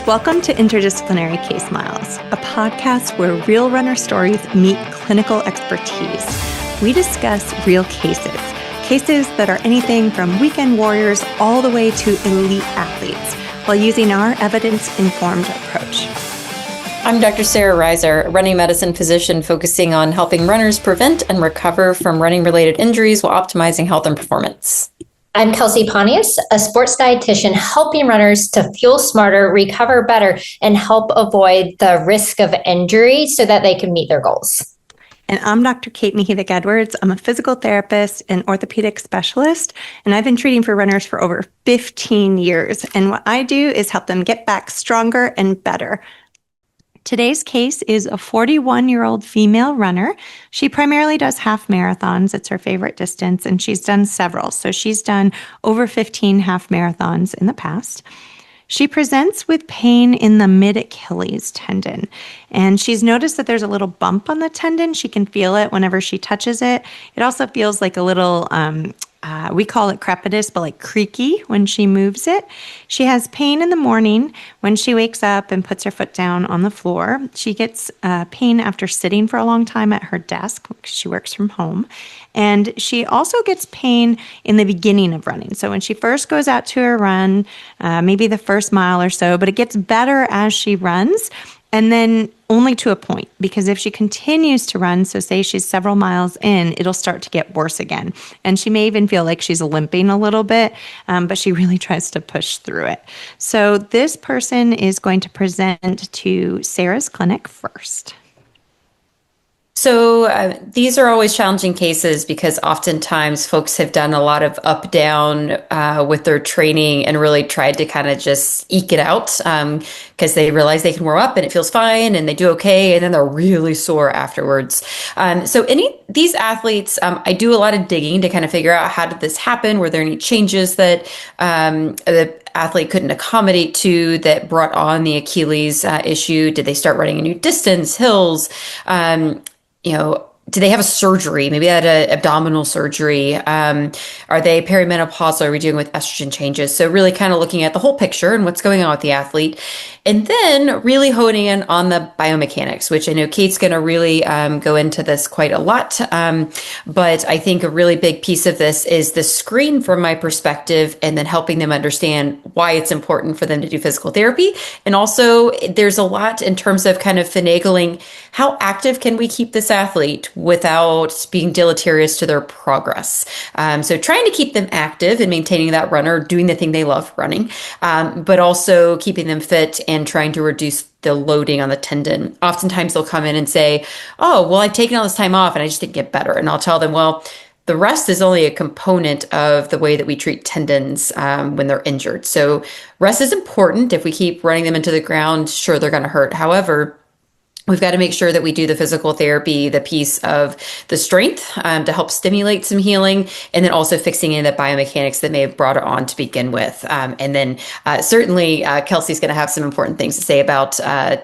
Welcome to Interdisciplinary Case Miles, a podcast where real runner stories meet clinical expertise. We discuss real cases that are anything from weekend warriors all the way to elite athletes, while using our evidence-informed approach. I'm Dr. Sara Raiser, a running medicine physician focusing on helping runners prevent and recover from running-related injuries while optimizing health and performance. I'm Kelsey Pontius, a sports dietitian helping runners to fuel smarter, recover better, and help avoid the risk of injury so that they can meet their goals. And I'm Dr. Mihevc Edwards. I'm a physical therapist and orthopedic specialist, and I've been treating for runners for over 15 years. And what I do is help them get back stronger and better. Today's case is a 41-year-old female runner. She primarily does half marathons. It's her favorite distance, and she's done several. So she's done over 15 half marathons in the past. She presents with pain in the mid-Achilles tendon, and she's noticed that there's a little bump on the tendon. She can feel it whenever she touches it. It also feels like a little, we call it crepitus, but like creaky when she moves it. She has pain in the morning when she wakes up and puts her foot down on the floor. She gets pain after sitting for a long time at her desk because she works from home. And she also gets pain in the beginning of running. So when she first goes out to her run, maybe the first mile or so, but it gets better as she runs. And then only to a point, because if she continues to run, so say she's several miles in, it'll start to get worse again. And she may even feel like she's limping a little bit, but she really tries to push through it. So this person is going to present to Sara's clinic first. So these are always challenging cases because oftentimes folks have done a lot of up down with their training and really tried to kind of just eke it out because they realize they can warm up and it feels fine and they do okay, and then they're really sore afterwards. So these athletes, I do a lot of digging to kind of figure out how did this happen? Were there any changes that the athlete couldn't accommodate to that brought on the Achilles issue? Did they start running a new distance, hills? Do they have a surgery? Maybe they had an abdominal surgery. Are they perimenopausal? Are we dealing with estrogen changes? So really kind of looking at the whole picture and what's going on with the athlete. And then really honing in on the biomechanics, which I know Kate's going to really go into this quite a lot. But I think a really big piece of this is the screen from my perspective, and then helping them understand why it's important for them to do physical therapy. And also there's a lot in terms of kind of finagling how active can we keep this athlete without being deleterious to their progress. So trying to keep them active and maintaining that runner, doing the thing they love, running, but also keeping them fit and trying to reduce the loading on the tendon. Oftentimes they'll come in and say, oh, well, I've taken all this time off and I just didn't get better. And I'll tell them, well, the rest is only a component of the way that we treat tendons when they're injured. So rest is important. If we keep running them into the ground, sure, they're going to hurt. However, we've got to make sure that we do the physical therapy, the piece of the strength to help stimulate some healing, and then also fixing in the biomechanics that may have brought it on to begin with. And then certainly Kelsey's going to have some important things to say about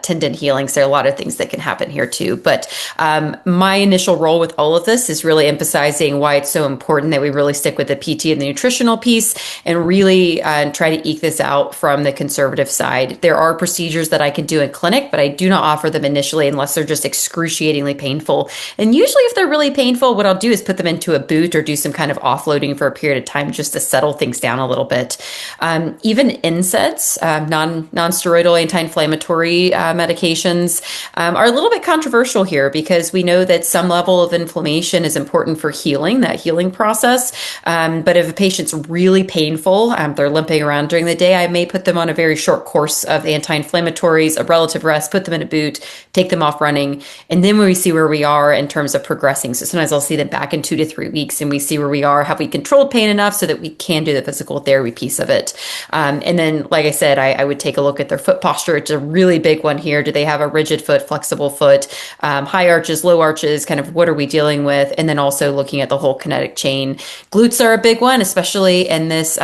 tendon healing. So there are a lot of things that can happen here too. But my initial role with all of this is really emphasizing why it's so important that we really stick with the PT and the nutritional piece and really try to eke this out from the conservative side. There are procedures that I can do in clinic, but I do not offer them initially unless they're just excruciatingly painful. And usually if they're really painful, what I'll do is put them into a boot or do some kind of offloading for a period of time just to settle things down a little bit. Even NSAIDs, non-steroidal anti-inflammatory medications, are a little bit controversial here because we know that some level of inflammation is important for healing, that healing process. But if a patient's really painful, they're limping around during the day, I may put them on a very short course of anti-inflammatories, a relative rest, put them in a boot, take them off running. And then when we see where we are in terms of progressing, so sometimes I'll see them back in 2 to 3 weeks and we see where we are. Have we controlled pain enough so that we can do the physical therapy piece of it? And then, like I said, I would take a look at their foot posture. It's a really big one here. Do they have a rigid foot, flexible foot, high arches, low arches, kind of what are we dealing with? And then also looking at the whole kinetic chain. Glutes are a big one, especially in this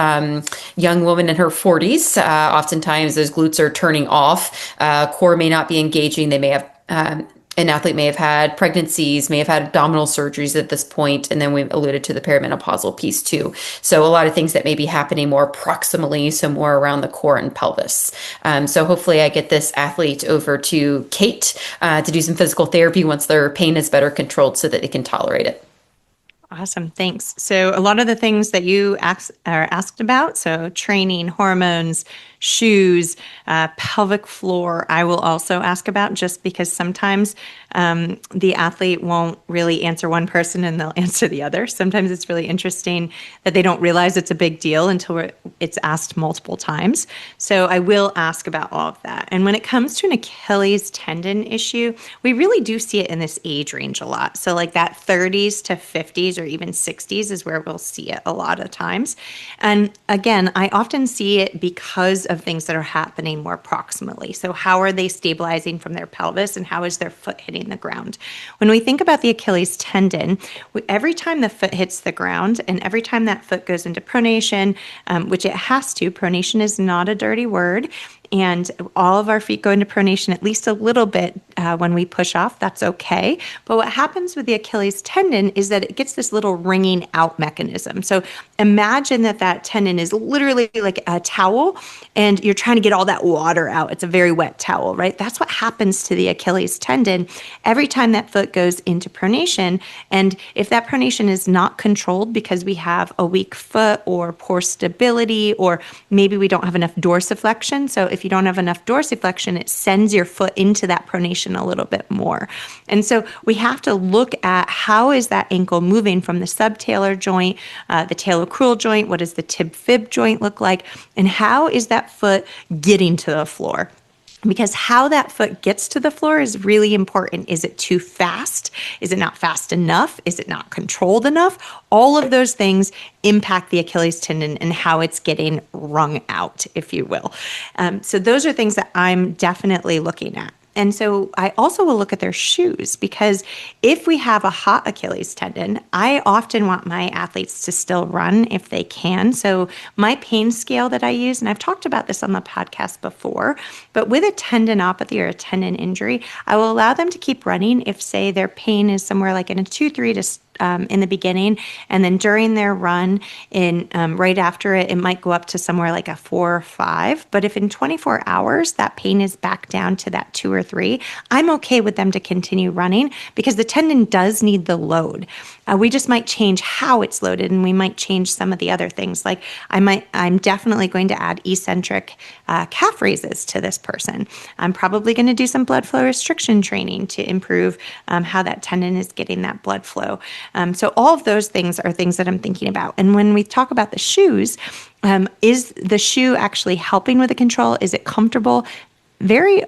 young woman in her 40s. Oftentimes those glutes are turning off. Core may not be engaging. They may have an athlete may have had pregnancies, may have had abdominal surgeries at this point, and then we've alluded to the perimenopausal piece too. So a lot of things that may be happening more proximally, so more around the core and pelvis. So hopefully I get this athlete over to Kate to do some physical therapy once their pain is better controlled so that they can tolerate it. Awesome. Thanks. So a lot of the things that you are asked about, so training, hormones, shoes, pelvic floor, I will also ask about, just because sometimes the athlete won't really answer one person and they'll answer the other. Sometimes it's really interesting that they don't realize it's a big deal until it's asked multiple times. So I will ask about all of that. And when it comes to an Achilles tendon issue, we really do see it in this age range a lot. So like that 30s to 50s or even 60s is where we'll see it a lot of times. And again, I often see it because of things that are happening more proximally. So how are they stabilizing from their pelvis, and how is their foot hitting the ground? When we think about the Achilles tendon, every time the foot hits the ground and every time that foot goes into pronation, which it has to, pronation is not a dirty word, and all of our feet go into pronation at least a little bit when we push off. That's okay. But what happens with the Achilles tendon is that it gets this little wringing out mechanism. So imagine that tendon is literally like a towel and you're trying to get all that water out. It's a very wet towel, right? That's what happens to the Achilles tendon every time that foot goes into pronation. And if that pronation is not controlled because we have a weak foot or poor stability, or maybe we don't have enough dorsiflexion. So if you don't have enough dorsiflexion, it sends your foot into that pronation a little bit more. And so we have to look at how is that ankle moving from the subtalar joint, the talocrural joint, what does the tib-fib joint look like, and how is that foot getting to the floor? Because how that foot gets to the floor is really important. Is it too fast? Is it not fast enough? Is it not controlled enough? All of those things impact the Achilles tendon and how it's getting wrung out, if you will. So those are things that I'm definitely looking at. And so I also will look at their shoes, because if we have a hot Achilles tendon, I often want my athletes to still run if they can. So my pain scale that I use, and I've talked about this on the podcast before, but with a tendinopathy or a tendon injury, I will allow them to keep running if, say, their pain is somewhere like in a 2-3 to in the beginning, and then during their run, in right after it might go up to somewhere like a 4 or 5. But if in 24 hours that pain is back down to that 2 or 3, I'm okay with them to continue running, because the tendon does need the load. We just might change how it's loaded, and we might change some of the other things. Like I'm definitely going to add eccentric calf raises to this person. I'm probably going to do some blood flow restriction training to improve how that tendon is getting that blood flow. So all of those things are things that I'm thinking about. And when we talk about the shoes, is the shoe actually helping with the control? Is it comfortable? Very,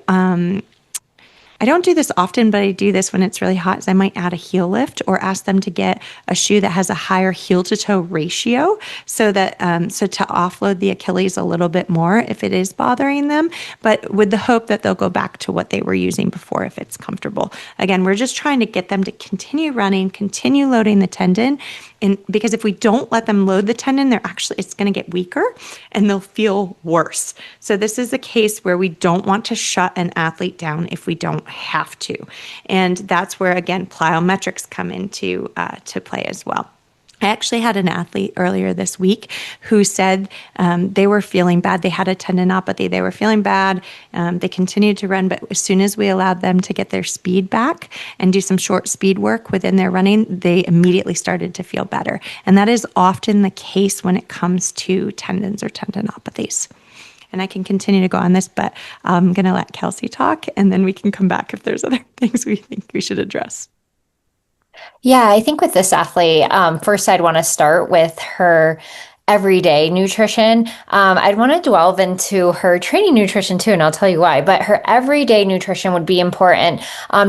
I don't do this often, but I do this when it's really hot, is I might add a heel lift or ask them to get a shoe that has a higher heel to toe ratio, so that so to offload the Achilles a little bit more if it is bothering them, but with the hope that they'll go back to what they were using before if it's comfortable. Again, we're just trying to get them to continue running, continue loading the tendon. And because if we don't let them load the tendon, it's going to get weaker and they'll feel worse. So this is a case where we don't want to shut an athlete down if we don't have to. And that's where, again, plyometrics come into to play as well. I actually had an athlete earlier this week who said they were feeling bad. They had a tendinopathy. They were feeling bad. They continued to run, but as soon as we allowed them to get their speed back and do some short speed work within their running, they immediately started to feel better. And that is often the case when it comes to tendons or tendinopathies. And I can continue to go on this, but I'm going to let Kelsey talk, and then we can come back if there's other things we think we should address. Yeah, I think with this athlete, first I'd want to start with her everyday nutrition. I'd want to delve into her training nutrition too, and I'll tell you why. But her everyday nutrition would be important.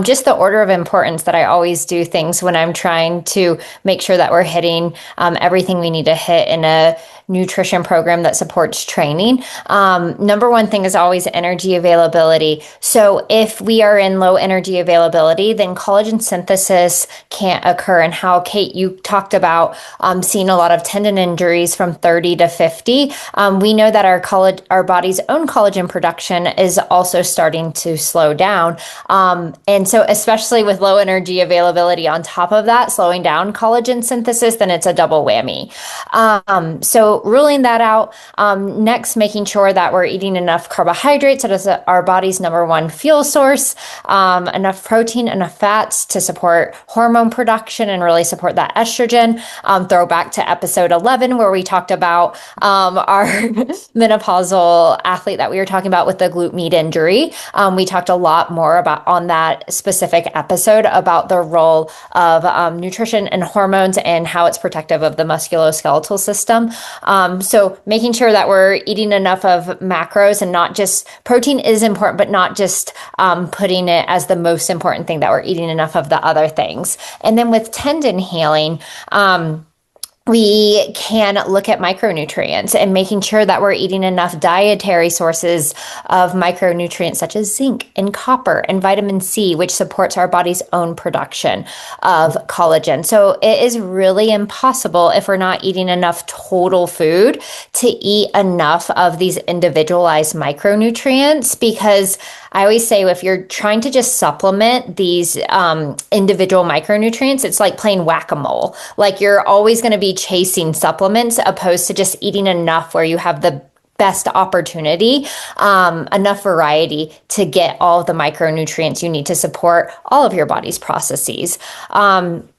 Just the order of importance that I always do things when I'm trying to make sure that we're hitting everything we need to hit in a nutrition program that supports training. Number one thing is always energy availability. So if we are in low energy availability, then collagen synthesis can't occur. And how, Kate, you talked about seeing a lot of tendon injuries from from 30 to 50, we know that our body's own collagen production is also starting to slow down. And so especially with low energy availability on top of that, slowing down collagen synthesis, then it's a double whammy. So ruling that out, next, making sure that we're eating enough carbohydrates. That is our body's number one fuel source, enough protein, enough fats to support hormone production and really support that estrogen. Throw back to episode 11 where we talked about our menopausal athlete that we were talking about with the glute med injury. We talked a lot more about on that specific episode about the role of nutrition and hormones and how it's protective of the musculoskeletal system. So making sure that we're eating enough of macros and not just protein is important, but not just putting it as the most important thing, that we're eating enough of the other things. And then with tendon healing, we can look at micronutrients and making sure that we're eating enough dietary sources of micronutrients such as zinc and copper and vitamin C, which supports our body's own production of collagen. So it is really impossible, if we're not eating enough total food, to eat enough of these individualized micronutrients, because I always say if you're trying to just supplement these individual micronutrients, it's like playing whack-a-mole. Like you're always going to be chasing supplements opposed to just eating enough where you have the best opportunity, enough variety to get all of the micronutrients you need to support all of your body's processes.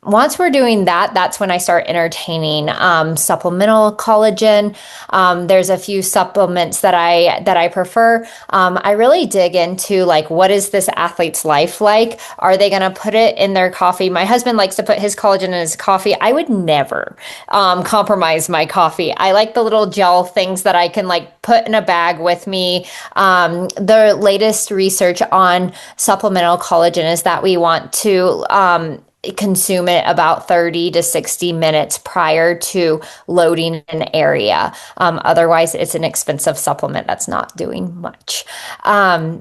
Once we're doing that, that's when I start entertaining supplemental collagen. There's a few supplements that I prefer. I really dig into like, what is this athlete's life like? Are they going to put it in their coffee? My husband likes to put his collagen in his coffee. I would never compromise my coffee. I like the little gel things that I can like put in a bag with me. The latest research on supplemental collagen is that we want to consume it about 30 to 60 minutes prior to loading an area. Otherwise, it's an expensive supplement that's not doing much.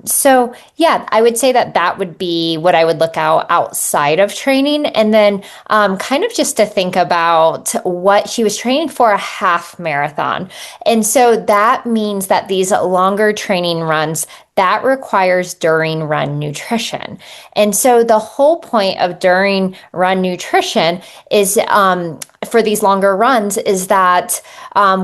So yeah, I would say that would be what I would look outside of training. And then kind of just to think about what she was training for, a half marathon. And so that means that these longer training runs, that requires during run nutrition. And so the whole point of during run nutrition is for these longer runs is that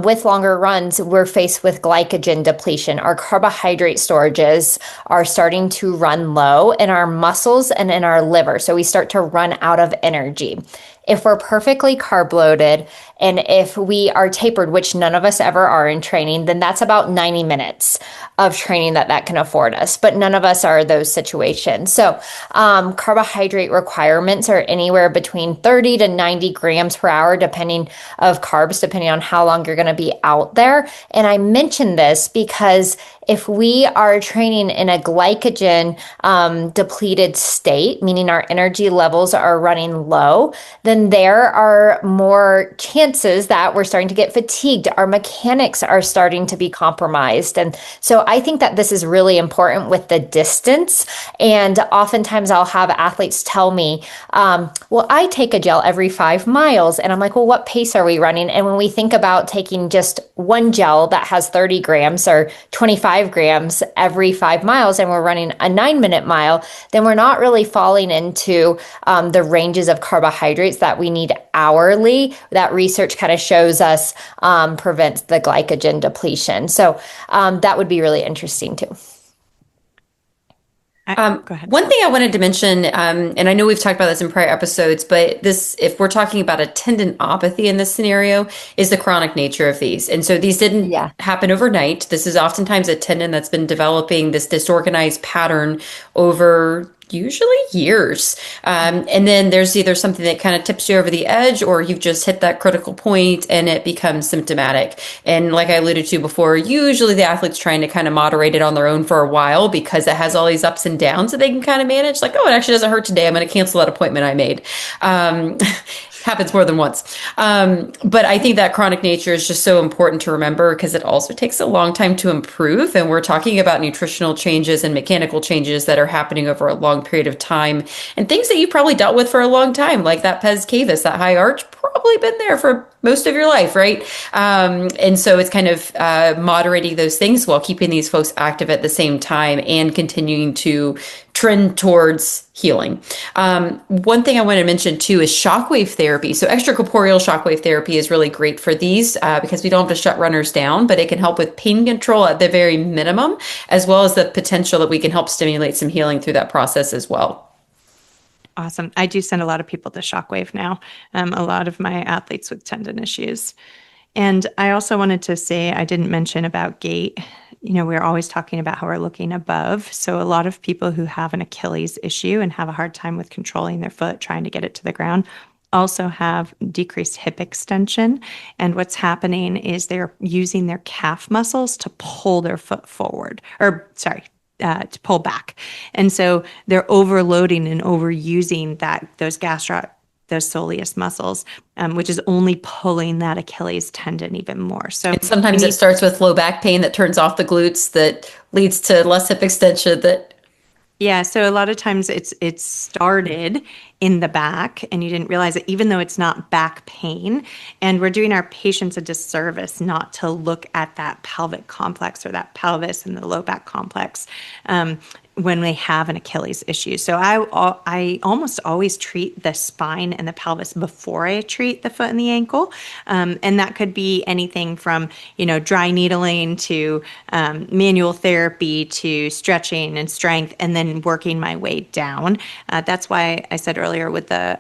with longer runs, we're faced with glycogen depletion. Our carbohydrate storages are starting to run low in our muscles and in our liver. So we start to run out of energy. If we're perfectly carb loaded and if we are tapered, which none of us ever are in training, then that's about 90 minutes of training that can afford us. But none of us are in those situations. So carbohydrate requirements are anywhere between 30 to 90 grams per hour, depending on how long you're going to be out there. And I mention this because if we are training in a glycogen depleted state, meaning our energy levels are running low, then there are more chances that we're starting to get fatigued. Our mechanics are starting to be compromised. And so I think that this is really important with the distance. And oftentimes I'll have athletes tell me, well, I take a gel every 5 miles. And I'm like, well, what pace are we running? And when we think about taking just one gel that has 30 grams or 25 grams every 5 miles, and we're running a 9-minute mile, then we're not really falling into the ranges of carbohydrates that we need hourly. That research kind of shows us prevents the glycogen depletion. So that would be really interesting too. Go ahead. One thing I wanted to mention, and I know we've talked about this in prior episodes, but if we're talking about a tendinopathy in this scenario, is the chronic nature of these. And so these didn't happen overnight. This is oftentimes a tendon that's been developing this disorganized pattern over usually years. And then there's either something that kind of tips you over the edge, or you've just hit that critical point and it becomes symptomatic. And like I alluded to before, usually the athlete's trying to kind of moderate it on their own for a while because it has all these ups and downs that they can kind of manage. Like, oh, it actually doesn't hurt today. I'm going to cancel that appointment I made. happens more than once. But I think that chronic nature is just so important to remember because it also takes a long time to improve. And we're talking about nutritional changes and mechanical changes that are happening over a long period of time and things that you probably dealt with for a long time, like that pes cavus, that high arch, probably been there for most of your life, right? And so it's kind of moderating those things while keeping these folks active at the same time and continuing to trend towards healing. One thing I want to mention too is shockwave therapy. So extracorporeal shockwave therapy is really great for these because we don't have to shut runners down, but it can help with pain control at the very minimum, as well as the potential that we can help stimulate some healing through that process as well. Awesome. I do send a lot of people to Shockwave now, a lot of my athletes with tendon issues. And I also wanted to say, I didn't mention about gait. We're always talking about how we're looking above. So a lot of people who have an Achilles issue and have a hard time with controlling their foot, trying to get it to the ground, also have decreased hip extension. And what's happening is they're using their calf muscles to pull their foot forward, to pull back. And so they're overloading and overusing those soleus muscles, which is only pulling that Achilles tendon even more. So and sometimes it starts with low back pain that turns off the glutes that leads to less hip extension Yeah, so a lot of times it's started in the back and you didn't realize it, even though it's not back pain. And we're doing our patients a disservice not to look at that pelvic complex or that pelvis and the low back complex when they have an Achilles issue. So I almost always treat the spine and the pelvis before I treat the foot and the ankle. And that could be anything from, dry needling to manual therapy to stretching and strength, and then working my way down. That's why I said earlier with the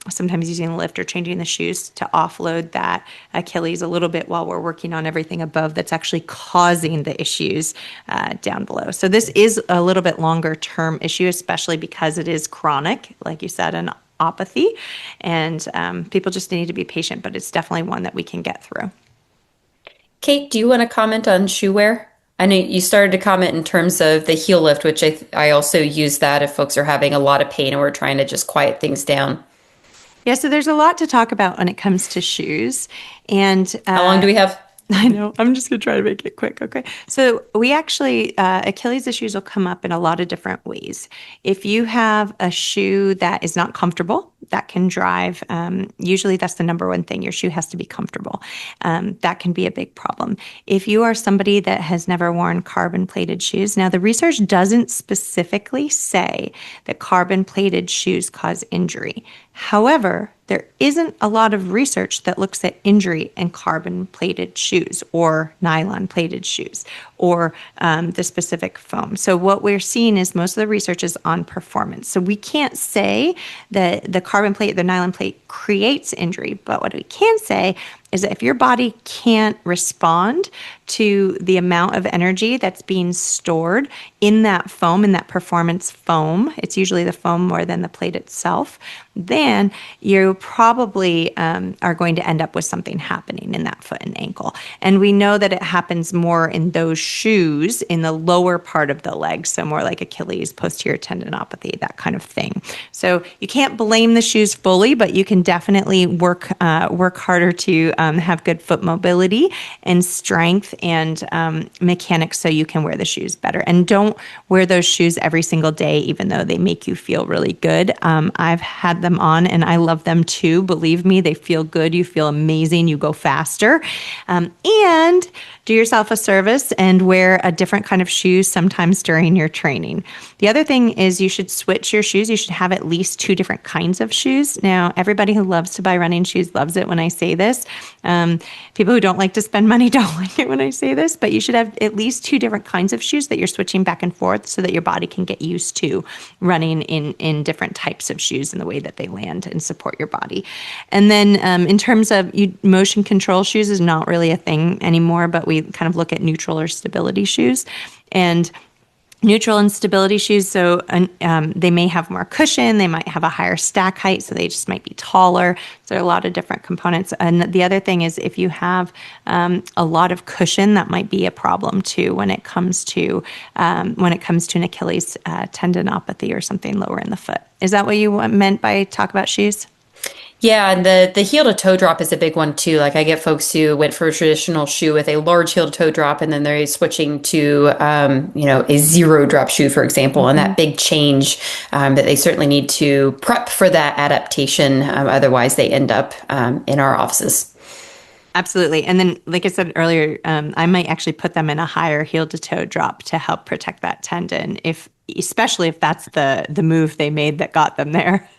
sometimes using the lift or changing the shoes to offload that Achilles a little bit while we're working on everything above that's actually causing the issues down below. So this is a little bit longer term issue, especially because it is chronic, like you said, an opathy, and people just need to be patient, but it's definitely one that we can get through. Kate, do you want to comment on shoe wear? I know you started to comment in terms of the heel lift, which I also use that if folks are having a lot of pain and we're trying to just quiet things down. Yeah, so there's a lot to talk about when it comes to shoes. And how long do we have? I know. I'm just going to try to make it quick. Okay. So we actually, Achilles issues will come up in a lot of different ways. If you have a shoe that is not comfortable, that can drive, usually that's the number one thing. Your shoe has to be comfortable. That can be a big problem. If you are somebody that has never worn carbon plated shoes, now the research doesn't specifically say that carbon plated shoes cause injury. However, there isn't a lot of research that looks at injury in carbon plated shoes or nylon plated shoes or the specific foam. So what we're seeing is most of the research is on performance. So we can't say that the carbon plate, the nylon plate creates injury, but what we can say is that if your body can't respond to the amount of energy that's being stored in that foam, in that performance foam, it's usually the foam more than the plate itself, then you probably are going to end up with something happening in that foot and ankle. And we know that it happens more in those shoes in the lower part of the leg, so more like Achilles, posterior tendinopathy, that kind of thing. So you can't blame the shoes fully, but you can definitely work harder to have good foot mobility and strength and mechanics so you can wear the shoes better. And don't wear those shoes every single day, even though they make you feel really good. I've had them on and I love them too. Believe me, they feel good. You feel amazing. You go faster. And do yourself a service and wear a different kind of shoes sometimes during your training. The other thing is you should switch your shoes. You should have at least 2 different kinds of shoes. Now, everybody who loves to buy running shoes loves it when I say this. People who don't like to spend money don't like it when I say this, but you should have at least 2 different kinds of shoes that you're switching back and forth so that your body can get used to running in different types of shoes and the way that they land and support your body. And then in terms of motion control shoes is not really a thing anymore, but we kind of look at neutral or stability shoes. And neutral and stability shoes, so they may have more cushion, they might have a higher stack height, so they just might be taller. So there are a lot of different components. And the other thing is if you have a lot of cushion, that might be a problem too when it comes to an Achilles tendinopathy or something lower in the foot. Is that what you meant by talk about shoes? Yeah, and the heel to toe drop is a big one too. Like I get folks who went for a traditional shoe with a large heel to toe drop, and then they're switching to, a zero drop shoe, for example, and that big change that they certainly need to prep for that adaptation. Otherwise, they end up in our offices. Absolutely. And then, like I said earlier, I might actually put them in a higher heel to toe drop to help protect that tendon, especially if that's the move they made that got them there.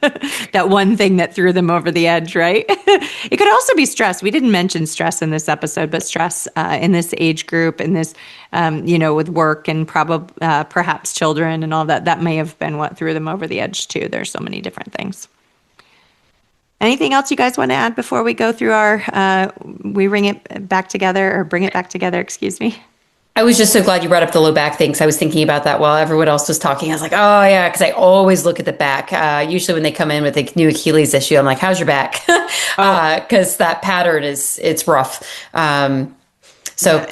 That one thing that threw them over the edge, right? It could also be stress. We didn't mention stress in this episode, but stress in this age group, in this, with work and probably perhaps children and all that may have been what threw them over the edge too. There's so many different things. Anything else you guys want to add before we go through we bring it back together, excuse me? I was just so glad you brought up the low back thing. 'Cause I was thinking about that while everyone else was talking. I was like, oh yeah, because I always look at the back. Usually when they come in with a new Achilles issue, I'm like, how's your back? Because that pattern it's rough.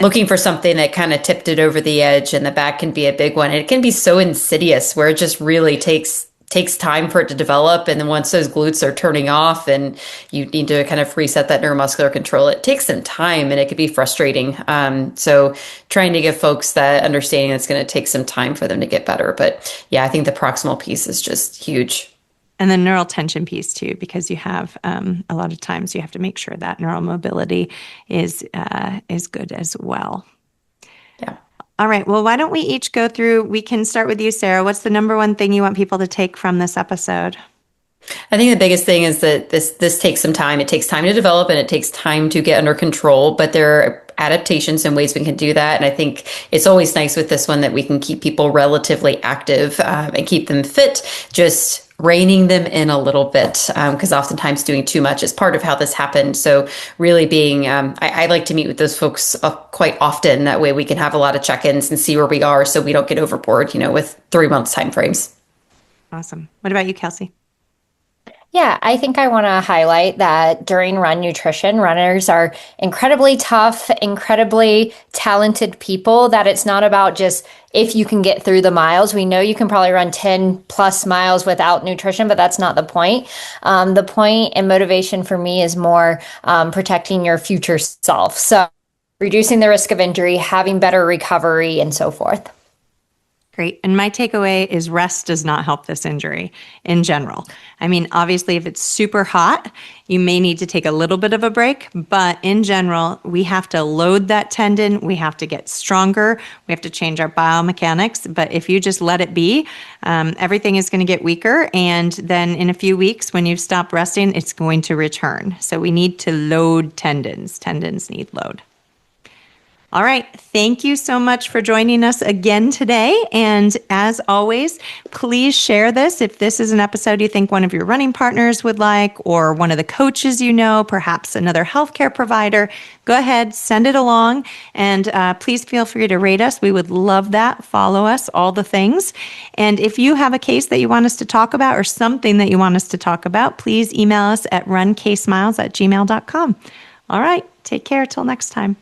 Looking for something that kind of tipped it over the edge, and the back can be a big one. And it can be so insidious where it just really takes time for it to develop. And then once those glutes are turning off and you need to kind of reset that neuromuscular control, it takes some time and it could be frustrating. So trying to give folks that understanding that's going to take some time for them to get better. But yeah, I think the proximal piece is just huge. And the neural tension piece too, because you have a lot of times you have to make sure that neural mobility is good as well. Yeah. All right. Well, why don't we each go through? We can start with you, Sara. What's the number one thing you want people to take from this episode? I think the biggest thing is that this takes some time. It takes time to develop and it takes time to get under control, but there are adaptations and ways we can do that. And I think it's always nice with this one that we can keep people relatively active and keep them fit, just reining them in a little bit, because oftentimes doing too much is part of how this happened. So really being, I like to meet with those folks quite often. That way we can have a lot of check-ins and see where we are so we don't get overboard, with 3 months time frames. Awesome. What about you, Kelsey? Yeah, I think I want to highlight that during run nutrition, runners are incredibly tough, incredibly talented people, that it's not about just if you can get through the miles. We know you can probably run 10 plus miles without nutrition, but that's not the point. The point and motivation for me is more protecting your future self. So reducing the risk of injury, having better recovery, and so forth. Great. And my takeaway is rest does not help this injury in general. I mean, obviously, if it's super hot, you may need to take a little bit of a break. But in general, we have to load that tendon. We have to get stronger. We have to change our biomechanics. But if you just let it be, everything is going to get weaker. And then in a few weeks, when you stop resting, it's going to return. So we need to load tendons. Tendons need load. All right. Thank you so much for joining us again today. And as always, please share this if this is an episode you think one of your running partners would like, or one of the coaches perhaps another healthcare provider. Go ahead, send it along, and please feel free to rate us. We would love that. Follow us, all the things. And if you have a case that you want us to talk about or something that you want us to talk about, please email us at runcasemiles@gmail.com. All right. Take care. Till next time.